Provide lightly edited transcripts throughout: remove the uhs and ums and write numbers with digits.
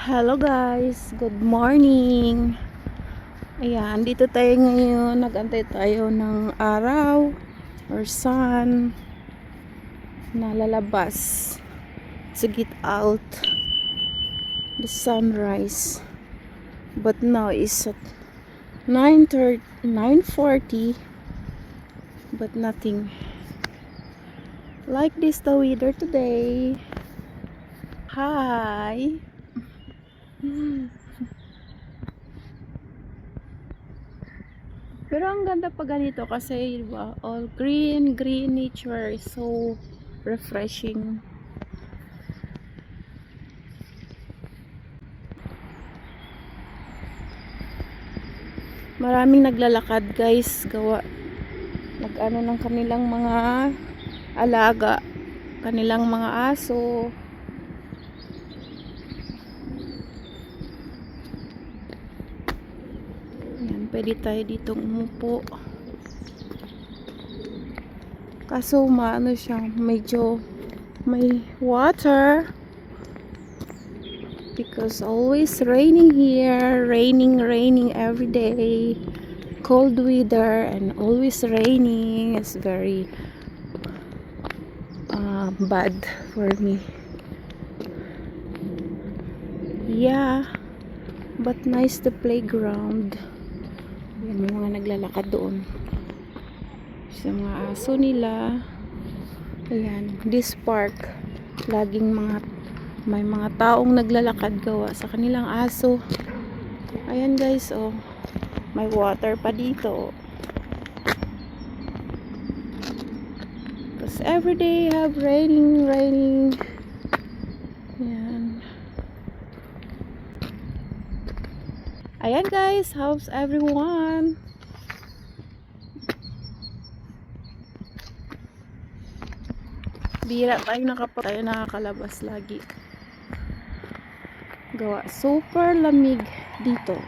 Hello guys, good morning. Ayan, dito tayo ngayon. Nag-antay tayo ng araw or sun na lalabas to get out the sunrise. But now is at 9:30, 9:40, but nothing like this the weather today. Hi. Pero ang ganda pa ganito kasi diba, all green nature is so refreshing. Maraming naglalakad guys, gawa nag-ano ng kanilang mga alaga, kanilang mga aso. Ayan, pwede tayo ditong umupo. Kaso maano siya, medyo may water because always raining here, raining every day, cold weather and always raining. It's very bad for me. Yeah, but nice the playground. Yan, may mga naglalakad doon sa mga aso nila. Ayan, this park laging may mga taong naglalakad gawa sa kanilang aso. Ayan guys, oh, may water pa dito. Because everyday have raining. Ayan. Ayan guys, how's everyone? Bira tayo nakakalabas lagi. Gawa super lamig dito.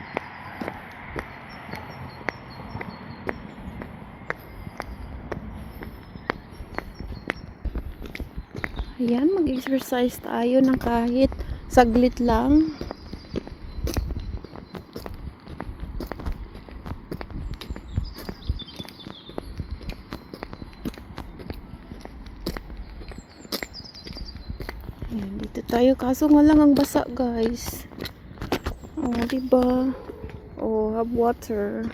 Ayan, mag-exercise tayo ng kahit saglit lang. Ayan, dito tayo. Kaso nga lang ang basa, guys. Oh, diba? Oh, have water.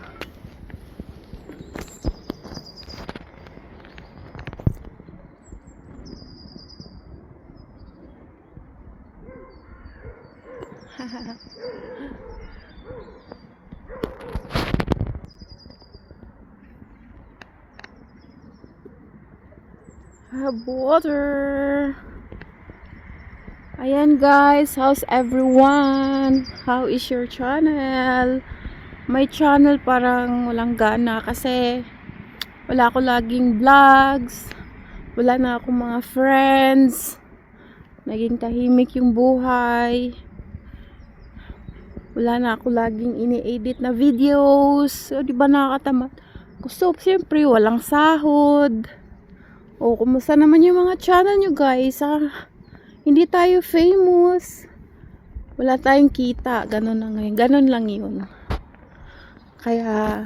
Have water. Ayan guys, how's everyone? How is your channel? My channel parang walang gana kasi wala ako laging vlogs. Wala na akong mga friends. Naging tahimik yung buhay. Wala na ako laging ini-edit na videos. So, di ba nakakatamad? Gusto, siyempre, walang sahod. O, kumusta naman yung mga channel nyo guys? Hindi tayo famous. Wala tayong kita. Ganun na ngayon. Ganun lang yun. Kaya,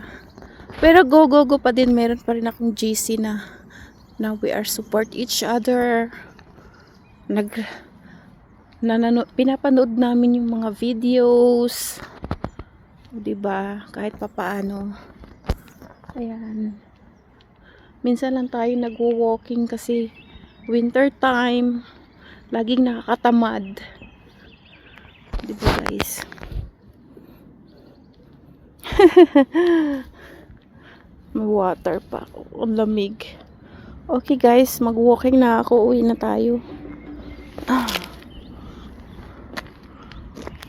pero go pa din. Meron pa rin akong GC na we are support each other. Pinapanood namin yung mga videos. Diba? Kahit papaano. Ayan. Minsan lang tayo nagwo-walking kasi winter time. Laging nakakatamad. Diba guys? May water pa. Ang lamig. Okay guys, mag-walking na ako. Uwi na tayo.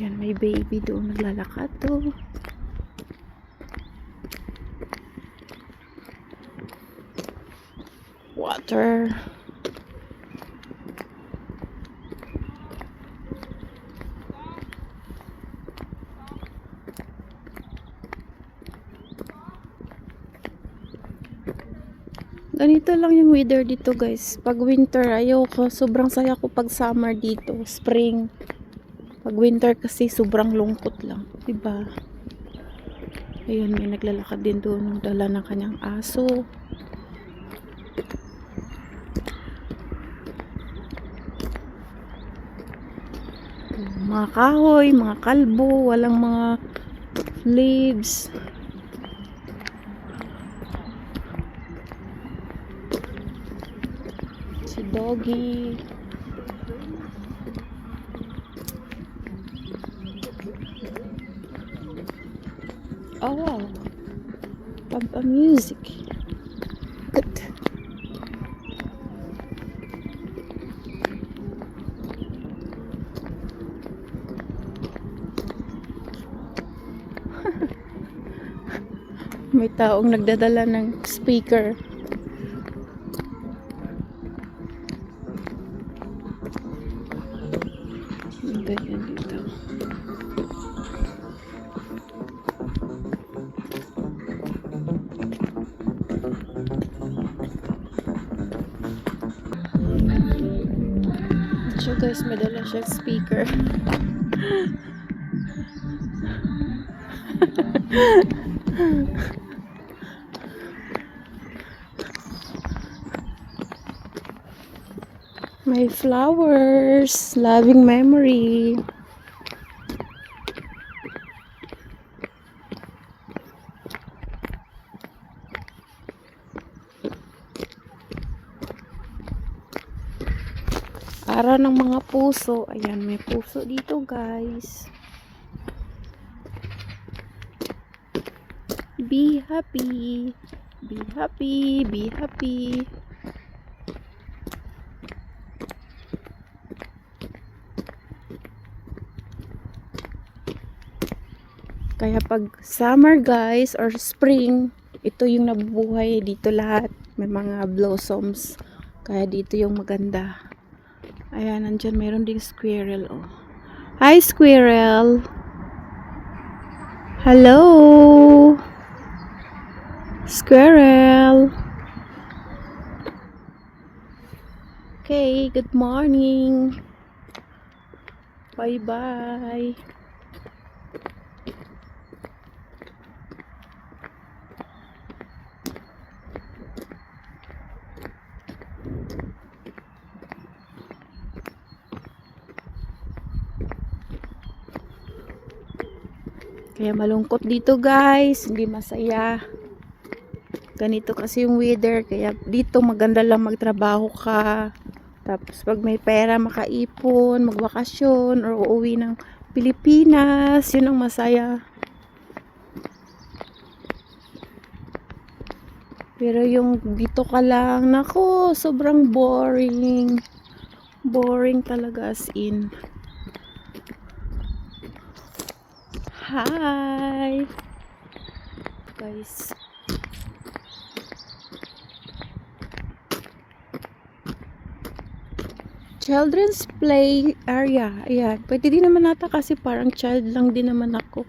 Yan, may baby doon naglalakad to. Water. Ganito lang yung weather dito guys. Pag winter ayoko, sobrang saya ko pag summer dito, spring. Pag winter kasi sobrang lungkot lang, diba? Ayun, may naglalakad din doon, dala ng kanyang aso. Mga kahoy, mga kalbo, walang mga leaves. Si Doggy. Oh wow, Papa music. Good. May taong nagdadala ng speaker. Ganyan dito. So guys, may dala siyang speaker. My flowers, loving memory. Araw ng mga puso. Ayan, may puso dito guys. Be happy. Be happy. Be happy. Kaya pag summer guys or spring, ito yung nabubuhay dito lahat. May mga blossoms. Kaya dito yung maganda. Ayan, nandyan mayroon ding squirrel. Oh. Hi squirrel! Hello! Squirrel! Okay, good morning! Bye-bye! Kaya malungkot dito guys, hindi masaya. Ganito kasi yung weather, kaya dito maganda lang magtrabaho ka. Tapos pag may pera makaipon, magbakasyon or uuwi ng Pilipinas, yun ang masaya. Pero yung dito ka lang, nako, sobrang boring. Boring talaga as in. Hi! Guys. Children's play area. Ayan. Pwede din naman nata kasi parang child lang din naman ako.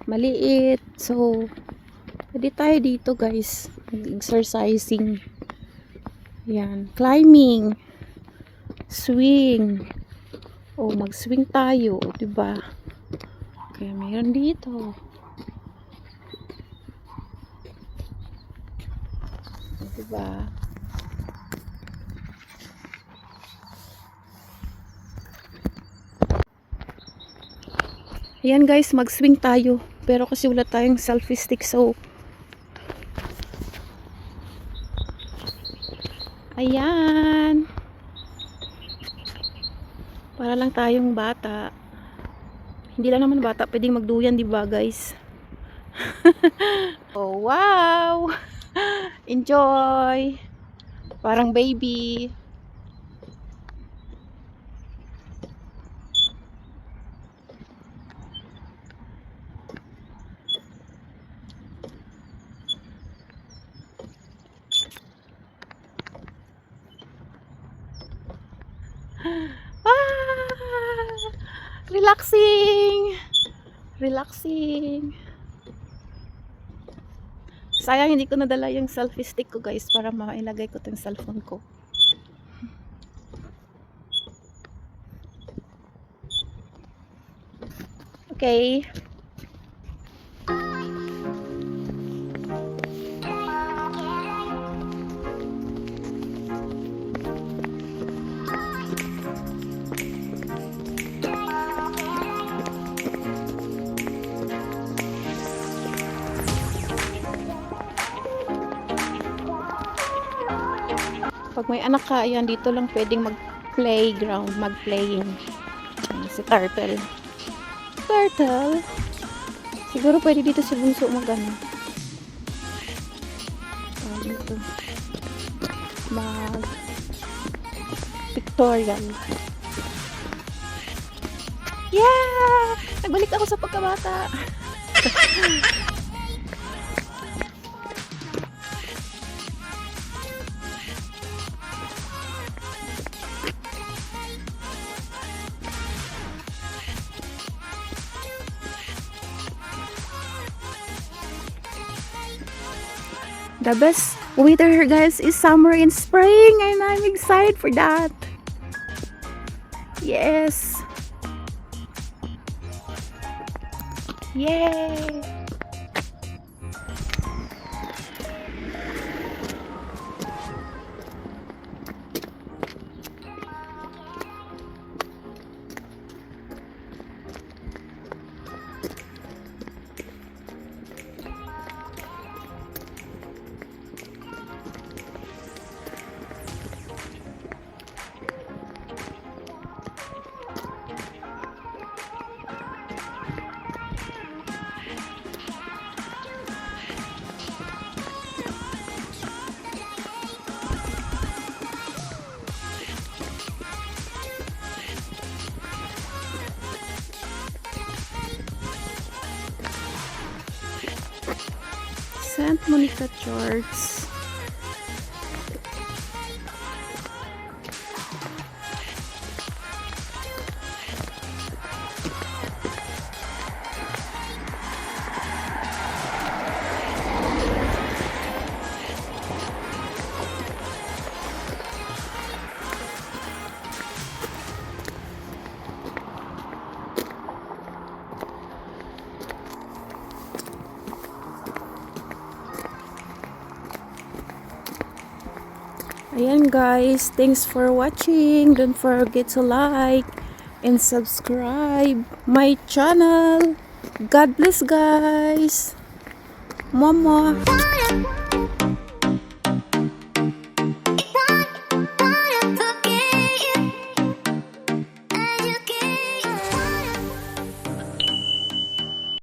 Maliit. So, pwede tayo dito guys. Exercising. Ayan. Climbing. Swing. O, mag-swing tayo. Diba? Kaya mayroon dito. Diba? Ayan guys, mag-swing tayo. Pero kasi wala tayong selfie stick, so ayan. Para lang tayong bata. Hindi lang naman bata, pwedeng magduyan, diba guys? Oh, wow! Enjoy! Parang baby. Ah! Relaxing! Relaxing! Sayang hindi ko nadala yung selfie stick ko guys para mailagay ko yung cellphone ko. Okay. Pag may anak ka, ayan, dito lang pwedeng mag-playground, mag-playing. Ayan, si Turtle. Turtle? Siguro pwede dito si Bunso mag-ano. Dito. Mag-pictorial. Yeah! Nagbalik ako sa pagkabata. The best weather, guys, is summer and spring, and I'm excited for that. Yes. Yay. Santa Monica Church. Ayan guys, thanks for watching. Don't forget to like and subscribe my channel. God bless guys. Mama.